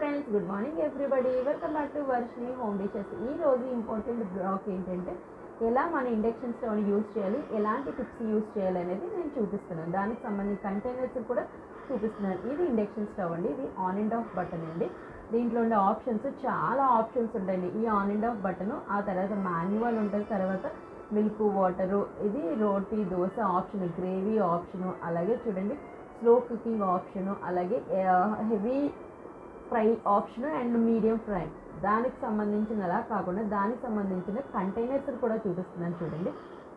Friends, good morning everybody. Welcome back to Varshini home dishes. ఈ రోజు important black ఏంటంటే ఎలా మన ఇండక్షన్ స్టవ్ని యూజ్ చేయాలి, ఎలాంటి టిప్స్ యూజ్ చేయాలి అనేది నేను చూపిస్తున్నాను. దానికి సంబంధించిన కంటైనర్స్ కూడా చూపిస్తున్నాను. ఇది ఇండక్షన్ స్టవ్ అండి. ఇది ఆన్ అండ్ ఆఫ్ బటన్ అండి. దీంట్లో ఉండే ఆప్షన్స్ చాలా ఆప్షన్స్ ఉంటాయండి. ఈ ఆన్ అండ్ ఆఫ్ బటను, ఆ తర్వాత మాన్యువల్ ఉంటుంది, తర్వాత మిల్క్ వాటరు, ఇది రోటీ దోశ ఆప్షన్, గ్రేవీ ఆప్షను, అలాగే చూడండి స్లో కుకింగ్ ఆప్షను, అలాగే heavy fry option and medium fry. దానికి సంబంధించిన అలా కాకుండా దానికి సంబంధించిన కంటైనర్స్ కూడా చూపిస్తున్నాను చూడండి.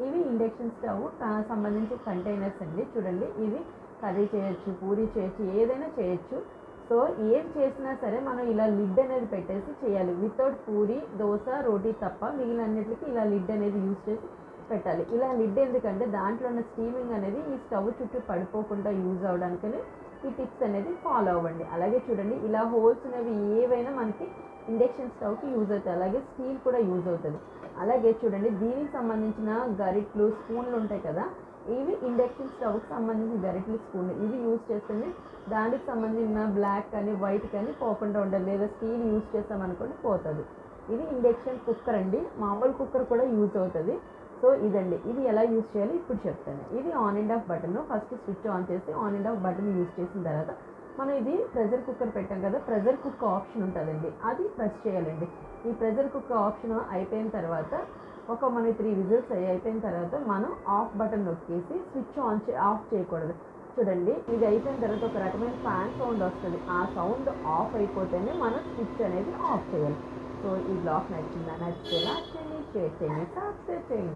ఇవి ఇండక్షన్ స్టవ్ సంబంధించిన కంటైనర్స్ అండి. చూడండి, ఇవి కర్రీ చేయొచ్చు, పూరీ చేయొచ్చు, ఏదైనా చేయొచ్చు. సో ఏం చేసినా సరే మనం ఇలా లిడ్ అనేది పెట్టేసి చేయాలి. వితౌట్ పూరీ దోశ రోటీ తప్ప మిగిలినన్నిటికీ ఇలా లిడ్ అనేది యూజ్ చేసి పెట్టాలి. ఇలా లిడ్ ఎందుకంటే దాంట్లో ఉన్న స్టీమింగ్ అనేది ఈ స్టవ్ చుట్టూ పడిపోకుండా యూజ్ అవడానికని ఈ టిప్స్ అనేది ఫాలో అవ్వండి. అలాగే చూడండి, ఇలా హోల్స్ అనేవి ఏవైనా మనకి ఇండక్షన్ స్టవ్కి యూజ్ అవుతాయి. అలాగే స్టీల్ కూడా యూజ్ అవుతుంది. అలాగే చూడండి, దీనికి సంబంధించిన గరిట్లు స్పూన్లు ఉంటాయి కదా, ఇవి ఇండక్షన్ స్టవ్కి సంబంధించిన గరిట్లు స్పూన్లు ఇవి యూజ్ చేస్తుంది. దానికి సంబంధించిన బ్లాక్ కానీ వైట్ కానీ పోకుండా ఉండాలి. లేదా స్టీల్ యూజ్ చేస్తామనుకోండి పోతుంది. ఇది ఇండక్షన్ కుక్కర్ అండి. మామూలు కుక్కర్ కూడా యూజ్ అవుతుంది. సో ఇదండి, ఇది ఎలా యూజ్ చేయాలి ఇప్పుడు చెప్తాను. ఇది on and off button. First switch on చేసి on and off button use చేసిన తర్వాత మనం ఇది ప్రెషర్ కుక్కర్ పెట్టాం కదా, ప్రెషర్ కుక్ ఆప్షన్ ఉంటుందండి, అది ప్రెస్ చేయాలండి. ఈ ప్రెషర్ కుక్ ఆప్షన్ అయిపోయిన తర్వాత మన 3 విజిల్స్ అయిపోయిన తర్వాత మనం ఆఫ్ బటన్ నొక్కేసి స్విచ్ ఆఫ్ చేయకూడదు. చూడండి, ఇది అయిపోయిన తర్వాత ఒక రకమైన ఫ్యాన్ సౌండ్ వస్తుంది. ఆ సౌండ్ ఆఫ్ అయిపోతేనే మనం స్విచ్ అనేది ఆఫ్ చేయాలి. సో ఈ బ్లాగ్ నచ్చితే లైక్ చేయండి, షేర్ చేయండి, సబ్స్క్రైబ్ చేయండి.